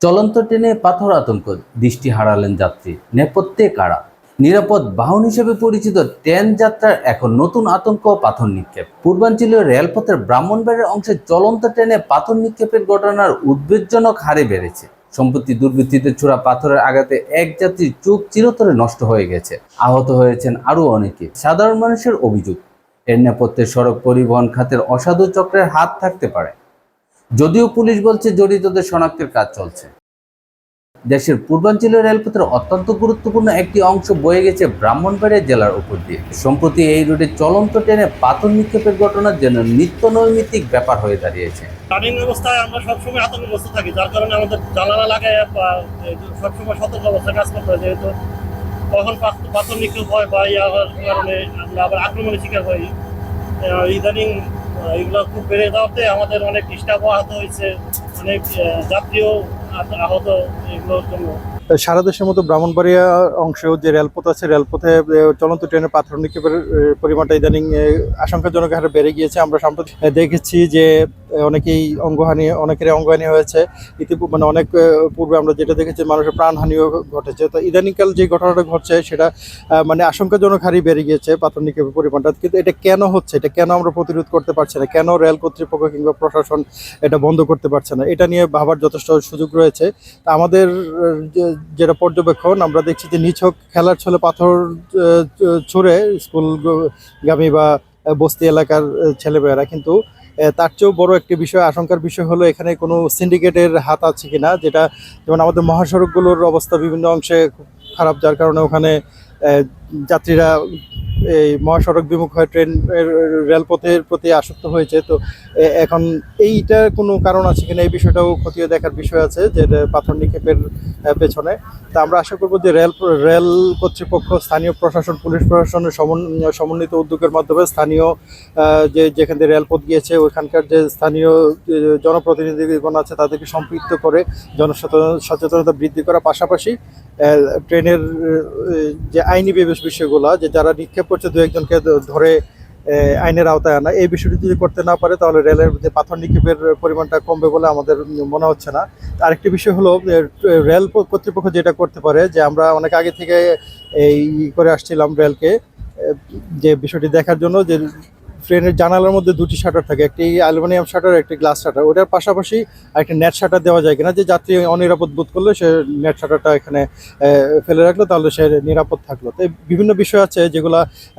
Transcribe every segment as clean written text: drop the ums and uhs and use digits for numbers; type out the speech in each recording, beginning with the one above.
চলন্ত ট্রেনে পাথর আতঙ্ক, দৃষ্টি হারালেন যাত্রী, নেপথ্যে কারা? নিরাপদ বাহন হিসেবে পরিচিত ট্রেন যাত্রার এখন নতুন আতঙ্ক পাথর নিক্ষেপ। পূর্বাঞ্চলীয় রেলপথের ব্রাহ্মণবাড়িয়ার অংশে চলন্ত ট্রেনে পাথর নিক্ষেপের ঘটনার উদ্বেগজনক হারে বেড়েছে। সম্প্রতি দুর্বৃত্তদের ছোড়া পাথরের আঘাতে এক যাত্রীর চোখ চিরতরে নষ্ট হয়ে গেছে, আহত হয়েছেন আরও অনেকে। সাধারণ মানুষের অভিযোগ, এর নেপথ্যে সড়ক পরিবহন খাতের অসাধু চক্রের হাত থাকতে পারে। যদিও পুলিশ বলছে জড়িতদের শনাক্তের কাজ চলছে। দেশের পূর্বাঞ্চলীয় রেলপথের অত্যন্ত গুরুত্বপূর্ণ একটি অংশ বয়ে গেছে ব্রাহ্মণবাড়িয়া জেলার উপর দিয়ে। সম্প্রতি এই রুটে চলন্ত ট্রেনে পাথর নিক্ষেপের ঘটনা যেন নিত্য নৈমিত্তিক ব্যাপার হয়ে দাঁড়িয়েছে। রানিং অবস্থায় আমরা সবসময় আতঙ্কগ্রস্ত থাকি, যার কারণে আমাদের জানালা লাগায় সবসময় সতর্ক অবস্থায় কাজ করতে হয়। যেহেতু কখন পাথর নিক্ষেপ হয় বা ইয়ার কারণে আমরা আবার আক্রমণের শিকার হই। ইদানিং এগুলো খুব বেড়ে যাওয়াতে আমাদের অনেক ডিস্টার্ব আহত হয়েছে, অনেক যাত্রীও আহত এগুলোর জন্য। সারা দেশের মতো ব্রাহ্মণবাড়িয়া অংশেও যে রেলপথ আছে, রেলপথে চলন্ত ট্রেনের পাথর নিক্ষেপের পরিমাণটা ইদানিং আশঙ্কাজনক হারে বেড়ে গিয়েছে। আমরা সম্প্রতি দেখেছি যে অনেকেরই অঙ্গহানি হয়েছে। মানে অনেক পূর্বে আমরা যেটা দেখেছি, মানুষের প্রাণহানিও ঘটেছে। তো ইদানিংকাল যে ঘটনাটা ঘটছে সেটা মানে আশঙ্কাজনক হারে বেড়ে গিয়েছে পাথর নিক্ষেপের পরিমাণটা। কিন্তু এটা কেন হচ্ছে, এটা কেন আমরা প্রতিরোধ করতে পারছি না, কেন রেল কর্তৃপক্ষ কিংবা প্রশাসন এটা বন্ধ করতে পারছে না, এটা নিয়ে ভাবার যথেষ্ট সুযোগ রয়েছে। তা আমাদের যেটা পর্যবেক্ষণ, আমরা দেখছি যে নিছক খেলার ছলে পাথর ছুঁড়ে স্কুলগামী বা বস্তি এলাকার ছেলেমেয়েরা, কিন্তু তার চেয়েও বড় একটি বিষয়, আশঙ্কার বিষয় হলো এখানে কোনো সিন্ডিকেটের হাত আছে কিনা। যেমন আমাদের মহাসড়কগুলোর অবস্থা বিভিন্ন অংশে খুব খারাপ, যার কারণে ওখানে যাত্রীরা এই মহাসড়ক বিমুখ হয়ে রেলপথের প্রতি আসক্ত হয়েছে। তো এখন এইটা কোনো কারণ আছে কিনা, এই বিষয়টাও খতিয়ে দেখার বিষয় আছে যে পাথর নিক্ষেপের পেছনে। তা আমরা আশা করবো যে রেল কর্তৃপক্ষ, স্থানীয় প্রশাসন, পুলিশ প্রশাসনের সমন্বিত উদ্যোগের মাধ্যমে স্থানীয় যেখান থেকে রেলপথ গিয়েছে ওইখানকার যে স্থানীয় জনপ্রতিনিধিগণ আছে তাদেরকে সম্পৃক্ত করে জনসচেতনতা বৃদ্ধি করা, পাশাপাশি ট্রেনের যে আইনি বিষয়গুলো, যে যারা নিক্ষেপ করছে দু একজনকে ধরে আইনের আওতায় আনা, এই বিষয়টি যদি করতে না পারে তাহলে রেলের যে পাথর নিক্ষেপের পরিমাণটা কমবে বলে আমাদের মনে হচ্ছে না। আরেকটি বিষয় হলো রেল কর্তৃপক্ষ যেটা করতে পারে, যে আমরা অনেক আগে থেকে এই করে আসছিলাম রেলকে, যে বিষয়টি দেখার জন্য যে ট্রেনের জানালার মধ্যে দুটি শাটার থাকে, একটি অ্যালুমিনিয়াম শাটার, একটি গ্লাস শাটার। ওটার পাশাপাশি একটা নেট শাটার দেওয়া যায় কিনা, যে যাত্রী অনিরাপদ বোধ করলে সে নেট শাটারটা এখানে ফেলে রাখলো, তাহলে সে নিরাপদ থাকলো। তো বিভিন্ন বিষয় আছে যেগুলো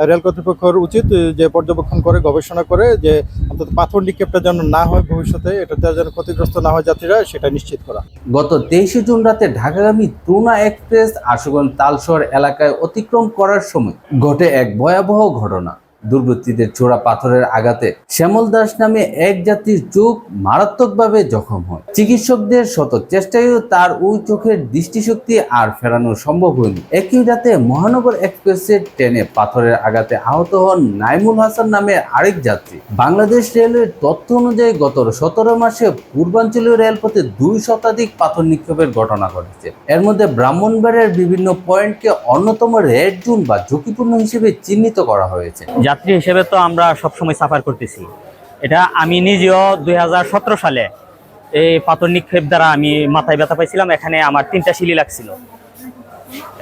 রেল কর্তৃপক্ষের উচিত যে পর্যবেক্ষণ করে, গবেষণা করে, যে অন্তত পাথর নিক্ষেপটা যেন না হয় ভবিষ্যতে, এটাতে যেন ক্ষতিগ্রস্ত না হয় যাত্রীরা, সেটা নিশ্চিত করা। গত 23 জুন রাতে ঢাকাগামী দ্রুনা এক্সপ্রেস আশুগঞ্জ তালশহর এলাকায় অতিক্রম করার সময় ঘটে এক ভয়াবহ ঘটনা। দুর্বৃত্তদের ছোড়া পাথরের আঘাতে শ্যামল দাস নামে এক যাত্রীর চোখ মারাত্মকভাবে জখম হয়। চিকিৎসকদের শত চেষ্টায়ও তার ওই চোখের দৃষ্টিশক্তি আর ফেরানো সম্ভব হয়নি। একই রাতে মহানগর এক্সপ্রেসের ট্রেনে পাথরের আঘাতে আহত হন নাইমুল হাসান নামে আরেক যাত্রী। বাংলাদেশ রেলওয়ের তথ্য অনুযায়ী গত 17 মাসে পূর্বাঞ্চলীয় রেলপথে 2 শতাধিক পাথর নিক্ষেপের ঘটনা ঘটেছে। এর মধ্যে ব্রাহ্মণবাড়িয়ার বিভিন্ন পয়েন্টকে অন্যতম রেড জোন বা ঝুঁকিপূর্ণ হিসেবে চিহ্নিত করা হয়েছে। যাত্রী হিসেবে তো আমরা সবসময় সাফার করতেছি। এটা আমি নিজেও 2017 সালে এই পাথর নিক্ষেপ দ্বারা আমি মাথায় ব্যথা পাইছিলাম, এখানে আমার 3টা সিলি লাগছিল।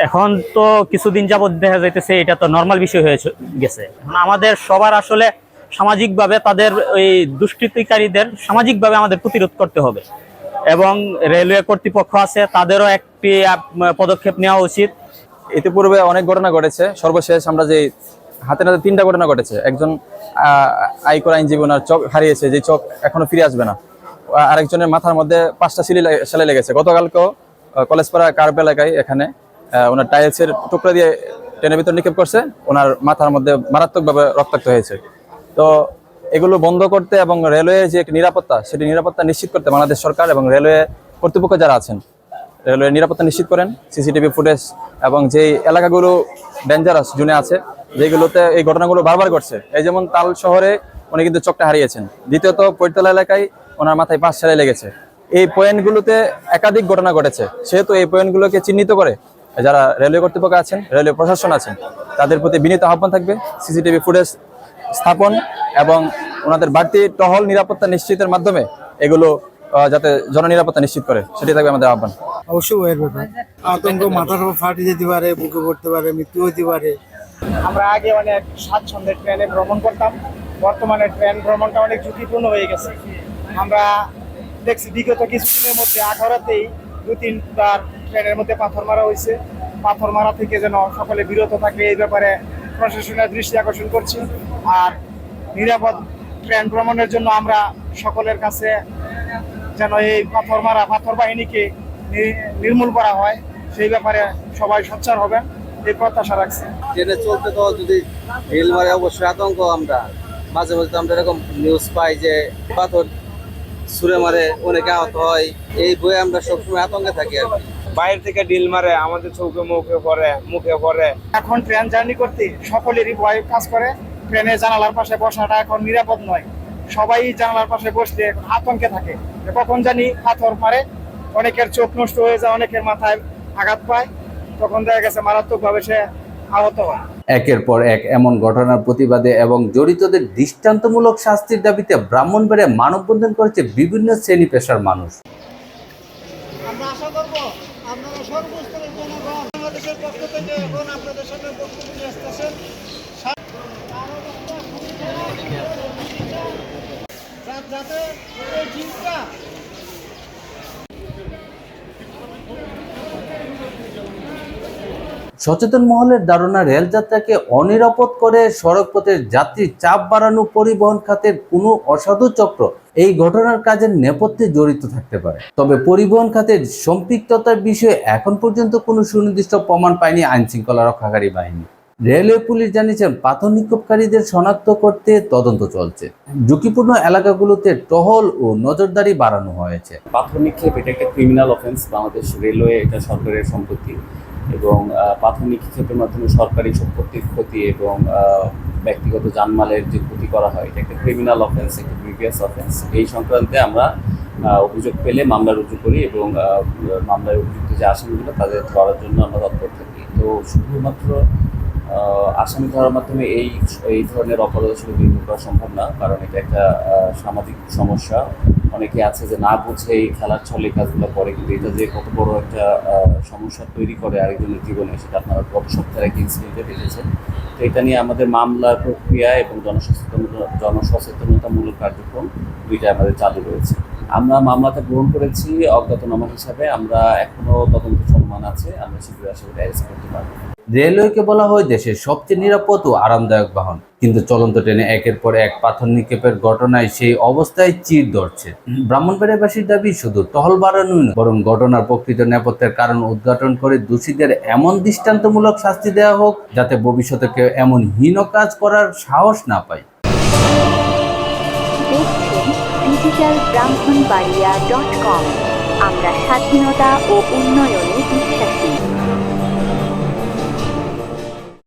এখন তো কিছুদিন যাবৎ দেখা যাইতেছে এটা তো নর্মাল বিষয় হয়ে গেছে। আমাদের সবার আসলে সামাজিকভাবে তাদের ওই দুষ্কৃতিকারীদের সামাজিকভাবে আমাদের প্রতিরোধ করতে হবে, এবং রেলওয়ে কর্তৃপক্ষ আছে তাদেরও একটি পদক্ষেপ নেওয়া উচিত। ইতিপূর্বে অনেক ঘটনা ঘটেছে, সর্বশেষ আমরা যে হাতে নাতে 3টা ঘটনা ঘটেছে। একজন আইকর আইনজীবী ওনার চোখ হারিয়েছে, যে চোখ এখনো ফিরে আসবে না। আরেকজনের মাথার মধ্যে 5টা সেলাই লেগেছে। গতকালকেও কলেজপাড়া কার্প এলাকায় এখানে ওনার টাইলসের টুকরা দিয়ে ট্রেনের ভিতর নিক্ষেপ করছে, ওনার মাথার মধ্যে মারাত্মকভাবে রক্তাক্ত হয়েছে। তো এগুলো বন্ধ করতে এবং রেলওয়ে যে একটি নিরাপত্তা, সেটি নিরাপত্তা নিশ্চিত করতে বাংলাদেশ সরকার এবং রেলওয়ে কর্তৃপক্ষ যারা আছেন, রেলওয়ে নিরাপত্তা নিশ্চিত করেন। সিসিটিভি ফুটেজ এবং যেই এলাকাগুলো ডেঞ্জারাস জোনে আছে, যেগুলোতে এই ঘটনাগুলো বারবার ঘটছে, এই যেমন তাল শহরে উনি কিন্তু চোখটা হারিয়েছেন। দ্বিতীয়ত পৈরতলা এলাকায় ওনার মাথায় 5 সেলাই লেগেছে। এই পয়েন্টগুলোতে একাধিক ঘটনা ঘটেছে। সেহেতু এই পয়েন্টগুলোকে চিহ্নিত করে যারা রেলওয়ে কর্তৃপক্ষ আছেন, রেলওয়ে প্রশাসন আছেন, তাদের প্রতি বিনীত আহ্বান থাকবে সিসিটিভি ফুটেজ স্থাপন এবং ওনাদের বাড়তি টহল নিরাপত্তা নিশ্চিতের মাধ্যমে এগুলো যাতে জননিরাপত্তা নিশ্চিত করে, সেটাই থাকবে আমাদের আহ্বান। অবশ্যই ভয়ের ব্যাপার। আতঙ্ক মাথার উপর ফাটে যেতে পারে, বুকে পড়তে পারে, মৃত্যু হতে পারে। আমরা আগে অনেক স্বাচ্ছন্দ্যে ট্রেনে ভ্রমণ করতাম, বর্তমানে ট্রেন ভ্রমণটা অনেক ঝুঁকিপূর্ণ হয়ে গেছে। আমরা দেখছি বিগত কিছুদিনের মধ্যে আখাউড়াতেই 2-3বার ট্রেনের মধ্যে পাথর মারা হয়েছে। পাথর মারা থেকে যেন সকলে বিরত থাকে এই ব্যাপারে প্রশাসনের দৃষ্টি আকর্ষণ করছি। আর নিরাপদ ট্রেন ভ্রমণের জন্য আমরা সকলের কাছে যেন এই পাথর বাহিনীকে নির্মূল করা হয়, সেই ব্যাপারে সবাই সোচ্চার হবেন এই প্রত্যাশা রাখছি। ট্রেনে চলতে তো যদি ঢিল মারে অবশ্যই আতঙ্ক। আমরা মাঝে মাঝে আমরা এরকম নিউজ পাই যে পাথর ছুঁড়ে মারে, অনেকে আহত হয়। এই বইয়ে আমরা সবসময় আতঙ্কে থাকি আর কি। বাইরে থেকে ডিল মারে, আমাদের চোখে মুখে পড়ে। এখন ট্রেন জার্নি করতে সকলেরই ভয় কাজ করে। ট্রেনের জানালার পাশে বসাটা এখন নিরাপদ নয়। সবাই জানালার পাশে বসলে এখন আতঙ্কে থাকে যে কখন জানি পাথর মারে, অনেকের চোখ নষ্ট হয়ে যায়, অনেকের মাথায় আঘাত পায়, তখন দেখা গেছে মারাত্মকভাবে সে আহত হয়। একের পর এক এমন ঘটনার প্রতিবাদে এবং জড়িতদের দৃষ্টান্তমূলক শাস্তির দাবিতে ব্রাহ্মণবাড়িয়ায় মানববন্ধন করেছে বিভিন্ন শ্রেণী পেশার মানুষ। আমরা আশা করব আপনারা সর্বস্তরের জনগণ বাংলাদেশের পক্ষ থেকে এখন আপনাদের সামনে বক্তব্য নিয়ে আসতেছেন। যাতে এই জিনিসটা সচেতন মহলের ধারণা রেলযাত্রাকে অনিরাপদ করে সড়কপথের যাত্রীর চাপ বাড়ানো পরিবহন খাতের কোনো অসাধু চক্র এই ঘটনার কাজের নেপথ্যে জড়িত থাকতে পারে। তবে পরিবহন খাতের সম্পৃক্ততার বিষয়ে এখন পর্যন্ত কোনো সুনির্দিষ্ট প্রমাণ পায়নি আইন শৃঙ্খলা রক্ষাকারী বাহিনী। রেলওয়ে পুলিশ জানিয়েছেন পাথর নিক্ষেপকারীদের শনাক্ত করতে তদন্ত চলছে। ঝুঁকিপূর্ণ এলাকাগুলোতে টহল ও নজরদারি বাড়ানো হয়েছে। পাথর নিক্ষেপ এটা একটা ক্রিমিনাল অফেন্স। বাংলাদেশ রেলওয়ে এটা সরকারের সম্পত্তি এবং পাথর নিক্ষেপের মাধ্যমে সরকারি সম্পত্তির ক্ষতি এবং ব্যক্তিগত জানমালের যে ক্ষতি করা হয় এটা একটা ক্রিমিনাল অফেন্স, একটা প্রিভিয়াস অফেন্স। এই সংক্রান্তে আমরা অভিযোগ পেলে মামলা রুজু করি এবং মামলায় অভিযুক্ত যে আসামিগুলো তাদের ধরার জন্য আমরা তৎপর থাকি। তো শুধুমাত্র আসামি ধরার মাধ্যমে এই ধরনের অপরাধ আসলে দূর করা সম্ভব না, কারণ এটা একটা সামাজিক সমস্যা। অনেকে আছে যে না বুঝে এই খেলার ছলে কাজগুলো করে, কিন্তু এটা যে কত বড় একটা সমস্যা তৈরি করে আরেকজনের জীবনে সেটা আপনারা গত সপ্তাহে এক ইনসিডেন্টে দেখেছেন। তো এটা নিয়ে আমাদের মামলার প্রক্রিয়া এবং জনসচেতনতামূলক কার্যক্রম দুইটা আমাদের চালু রয়েছে। আমরা মামলাটা গ্রহণ করেছি অজ্ঞাতনামা হিসাবে। আমরা এখনও তদন্ত চলমান আছে, আমরা শীঘ্রই আশা করি অ্যারেস্ট করতে পারবো। রেলওয়েকে বলা হয় দেশের সবচেয়ে নিরাপদ ও আরামদায়ক বাহন, কিন্তু চলন্ত ট্রেনে একের পর এক পাথর নিক্ষেপের ঘটনায় সেই অবস্থায় চির ধরছে। ব্রাহ্মণবাড়িয়াবাসীর দাবি শুধু টহল বাড়ানোই নয়, বরং ঘটনার প্রকৃত নেপথ্যের কারণ উদ্ঘাটন করে দোষীদের এমন দৃষ্টান্তমূলক শাস্তি দেওয়া হোক যাতে ভবিষ্যতে কেউ এমন হীন কাজ করার সাহস না পায়। digitalbrahmanbaria.com আমরা স্বাধীনতা ও উন্নয়নে বিশ্বাসী।